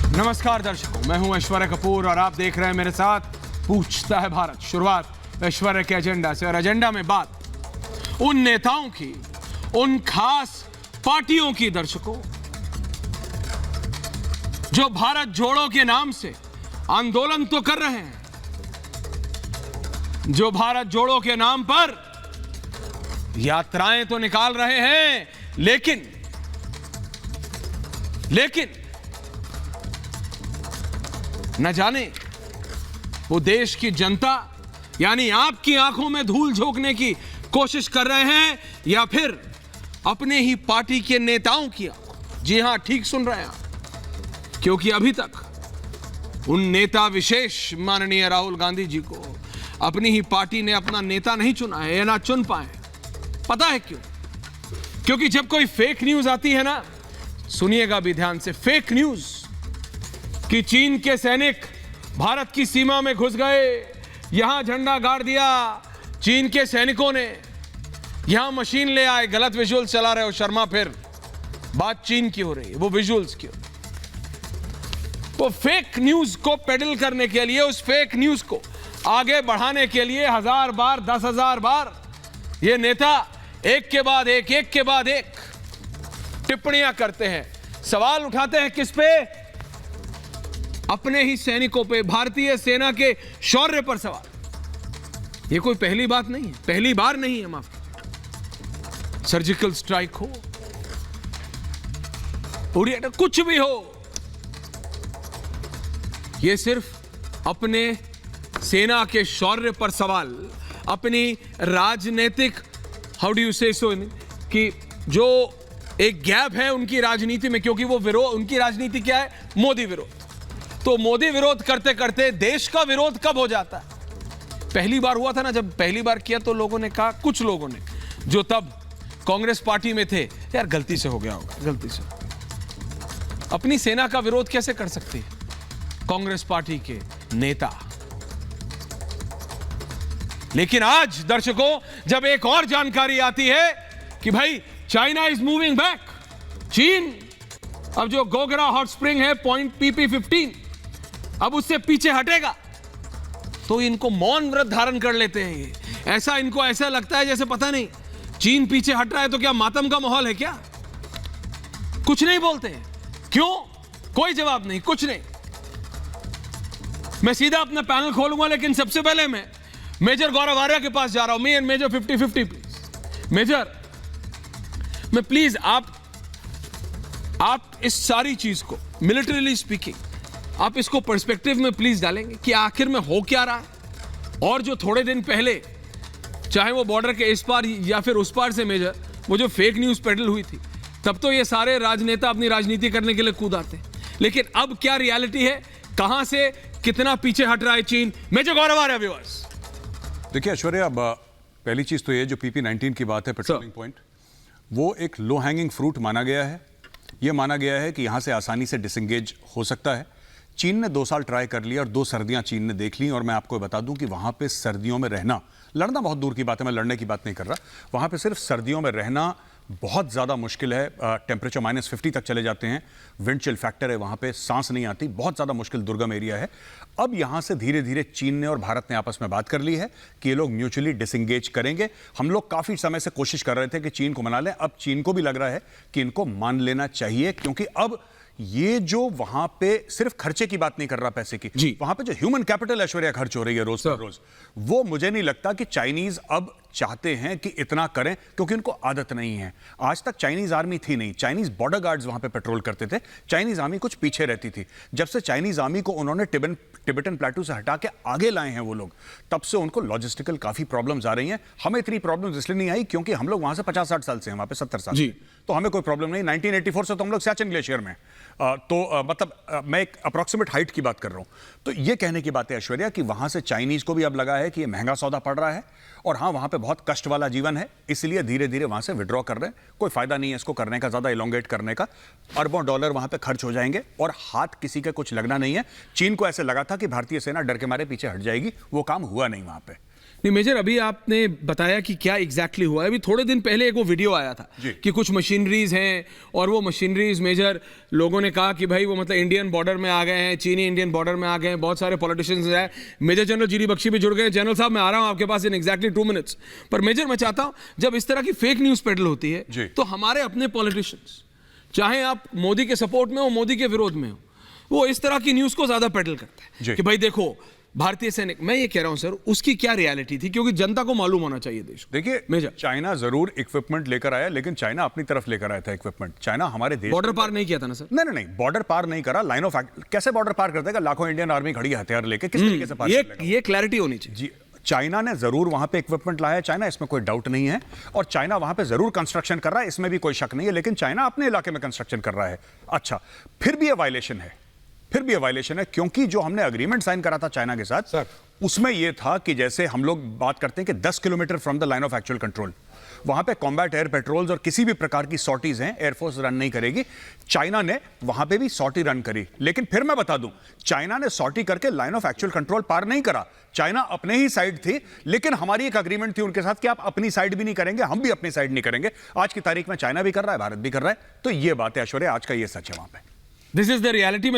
नमस्कार दर्शकों, मैं हूं ऐश्वर्या कपूर और आप देख रहे हैं मेरे साथ पूछता है भारत। शुरुआत ऐश्वर्या के एजेंडा से, और एजेंडा में बात उन नेताओं की, उन खास पार्टियों की दर्शकों, जो भारत जोड़ो के नाम से आंदोलन तो कर रहे हैं, जो भारत जोड़ो के नाम पर यात्राएं तो निकाल रहे हैं, लेकिन न जाने वो देश की जनता यानी आपकी आंखों में धूल झोंकने की कोशिश कर रहे हैं या फिर अपने ही पार्टी के नेताओं की आंखों। जी हां, ठीक सुन रहे हैं, क्योंकि अभी तक उन नेता विशेष माननीय राहुल गांधी जी को अपनी ही पार्टी ने अपना नेता नहीं चुना है या ना चुन पाए। पता है क्यों? क्योंकि जब कोई फेक न्यूज आती है ना, सुनिएगा भी ध्यान से, फेक न्यूज कि चीन के सैनिक भारत की सीमा में घुस गए, यहां झंडा गाड़ दिया, चीन के सैनिकों ने यहां मशीन ले आए। गलत विजुअल्स चला रहे हो शर्मा, फिर बात चीन की हो रही है, वो विजुअल्स की। वो फेक न्यूज को पेडल करने के लिए, उस फेक न्यूज को आगे बढ़ाने के लिए 1000 बार 10,000 बार ये नेता एक के बाद एक टिप्पणियां करते हैं, सवाल उठाते हैं। किस पे? अपने ही सैनिकों पे, भारतीय सेना के शौर्य पर सवाल। ये कोई पहली बात नहीं है, पहली बार नहीं है, माफ। सर्जिकल स्ट्राइक हो, उड़ी अटैक, कुछ भी हो, ये सिर्फ अपने सेना के शौर्य पर सवाल, अपनी राजनीतिक, हाउ डू यू से सो, कि जो एक गैप है उनकी राजनीति में, क्योंकि वो विरोध, उनकी राजनीति क्या है? मोदी विरोध। तो मोदी विरोध करते करते देश का विरोध कब हो जाता है? पहली बार हुआ था ना, जब पहली बार किया तो लोगों ने कहा, कुछ लोगों ने जो तब कांग्रेस पार्टी में थे, यार गलती से हो गया होगा, गलती से। अपनी सेना का विरोध कैसे कर सकते हैं कांग्रेस पार्टी के नेता? लेकिन आज दर्शकों, जब एक और जानकारी आती है कि भाई चाइना इज मूविंग बैक, चीन अब जो गोगरा हॉट स्प्रिंग है पॉइंट PP15 अब उससे पीछे हटेगा, तो इनको मौन व्रत धारण कर लेते हैं। ये ऐसा, इनको ऐसा लगता है जैसे पता नहीं चीन पीछे हट रहा है तो क्या मातम का माहौल है क्या? कुछ नहीं बोलते हैं। क्यों? कोई जवाब नहीं, कुछ नहीं। मैं सीधा अपना पैनल खोलूंगा, लेकिन सबसे पहले मैं मेजर गौरव आर्या के पास जा रहा हूं। Me and major 50-50 please. Major, मैं प्लीज आप इस सारी चीज को, मिलिटरीली स्पीकिंग, आप इसको पर्सपेक्टिव में प्लीज डालेंगे कि आखिर में हो क्या रहा है। और जो थोड़े दिन पहले, चाहे वो बॉर्डर के इस पार या फिर उस पार से मेजर, वो जो फेक न्यूज पेडल हुई थी, तब तो ये सारे राजनेता अपनी राजनीति करने के लिए कूद आते, लेकिन अब क्या रियलिटी है? कहां से कितना पीछे हट रहा है चीन? मेजर गौरव आर्या, व्यूअर्स। देखिए ऐश्वर्या, अब पहली चीज तो ये जो PP19 की बात है, पेट्रोलिंग पॉइंट, वो एक लो हैंगिंग फ्रूट माना गया है। ये माना गया है कि यहां से आसानी से डिसंगेज हो सकता है। चीन ने 2 साल ट्राई कर लिया और 2 सर्दियां चीन ने देख ली, और मैं आपको बता दूं कि वहां पे सर्दियों में रहना, लड़ना बहुत दूर की बात है, मैं लड़ने की बात नहीं कर रहा, वहां पे सिर्फ सर्दियों में रहना बहुत ज़्यादा मुश्किल है। टेम्परेचर -50 तक चले जाते हैं, विंड चिल फैक्टर है वहाँ पे, सांस नहीं आती, बहुत ज़्यादा मुश्किल दुर्गम एरिया है। अब यहाँ से धीरे धीरे चीन ने और भारत ने आपस में बात कर ली है कि ये लोग म्यूचुअली डिसंगेज करेंगे। हम लोग काफ़ी समय से कोशिश कर रहे थे कि चीन को मना लें, अब चीन को भी लग रहा है कि इनको मान लेना चाहिए, क्योंकि अब ये जो वहां पे सिर्फ खर्चे की बात नहीं कर रहा, पैसे की, वहां पे जो ह्यूमन कैपिटल ऐश्वर्या खर्च हो रही है रोज रोज, वो मुझे नहीं लगता कि चाइनीज अब चाहते हैं कि इतना करें, क्योंकि उनको आदत नहीं है। आज तक चाइनीज आर्मी थी नहीं, चाइनीज बॉर्डर गार्ड्स वहां पे पेट्रोल करते थे, चाइनीज आर्मी कुछ पीछे रहती थी। जब से चाइनीज आर्मी को उन्होंने टिबेटन प्लेटू से हटा के आगे लाए हैं वो लोग, तब से उनको लॉजिस्टिकल काफी प्रॉब्लम्स आ रही हैं। हमें इतनी प्रॉब्लम्स इसलिए नहीं आई क्योंकि हम लोग वहां से 50-60 साल से हैं, वहां पे 70 साल, तो हमें कोई प्रॉब्लम नहीं। 1984 से तो हम लोग सियाचिन ग्लेशियर में, मतलब मैं एक अप्रॉक्सीमेट हाइट की बात कर रहा हूं। तो ये कहने की बात है ऐश्वर्या कि वहां से चाइनीज को भी अब लगा है कि ये महंगा सौदा पड़ रहा है, और हाँ, वहां पे बहुत कष्ट वाला जीवन है, इसलिए धीरे धीरे वहां से विड्रॉ कर रहे हैं। कोई फायदा नहीं है इसको करने का, ज्यादा इलोंगेट करने का। अरबों डॉलर वहां पे खर्च हो जाएंगे और हाथ किसी का कुछ लगना नहीं है। चीन को ऐसे लगा था कि भारतीय सेना डर के मारे पीछे हट जाएगी, वो काम हुआ नहीं वहां पे। नहीं मेजर, अभी आपने बताया कि क्या एग्जैक्टली हुआ है। अभी थोड़े दिन पहले एक वो वीडियो आया था कि कुछ मशीनरीज हैं और वो मशीनरीज मेजर लोगों ने कहा कि भाई वो मतलब इंडियन बॉर्डर में आ गए हैं, चीनी इंडियन बॉर्डर में आ गए हैं, बहुत सारे पॉलिटिशियंस हैं। मेजर जनरल जीडी बख्शी भी जुड़ गए। जनरल साहब मैं आ रहा हूं आपके पास इन एग्जैक्टली 2 मिनट्स। पर मेजर मैं चाहता हूं जब इस तरह की फेक न्यूज पेडल होती है तो हमारे अपने पॉलिटिशियंस, चाहे आप मोदी के सपोर्ट में हो मोदी के विरोध में हो, वो इस तरह की न्यूज को ज्यादा पेडल करते हैं कि भाई देखो भारतीय सैनिक। मैं ये कह रहा हूं सर, उसकी क्या रियलिटी थी, क्योंकि जनता को मालूम होना चाहिए देश को। देखिए चाइना जरूर इक्विपमेंट लेकर आया, लेकिन चाइना अपनी तरफ लेकर आया था इक्विपमेंट। चाइना हमारे देश बॉर्डर पार नहीं किया था ना सर? नहीं, बॉर्डर पार नहीं करा। लाइन ऑफ कैसे बॉर्डर पार कर देगा? लाखों इंडियन आर्मी खड़ी है हथियार लेके, किस तरीके से पार कर लेगा? ये क्लैरिटी होनी चाहिए जी। चाइना ने जरूर वहां पे इक्विपमेंट लाया है, चाइना, इसमें कोई डाउट नहीं है। और चाइना वहां पे जरूर कंस्ट्रक्शन कर रहा है, इसमें भी कोई शक नहीं है। लेकिन चाइना अपने इलाके में कंस्ट्रक्शन कर रहा है। अच्छा, फिर भी ये वायलेशन है, क्योंकि जो हमने अग्रीमेंट साइन करा था चाइना के साथ सर, उसमें यह था कि जैसे हम लोग बात करते हैं कि 10 kilometre from the line of actual control, वहां पे कॉम्बैट एयर पेट्रोल्स और किसी भी प्रकार की सॉर्टीज हैं, एयरफोर्स रन नहीं करेगी। चाइना ने वहां पे भी सॉर्टी रन करी, लेकिन फिर मैं बता दूं, चाइना ने सॉर्टी करके लाइन ऑफ एक्चुअल कंट्रोल पार नहीं करा। चाइना अपने ही साइड थी, लेकिन हमारी एक अग्रीमेंट थी उनके साथ कि आप अपनी साइड भी नहीं करेंगे, हम भी अपनी साइड नहीं करेंगे। आज की तारीख में चाइना भी कर रहा है, भारत भी कर रहा है। तो ये बात है ऐश्वर्या, आज का ये सच है वहां पे। This is the reality.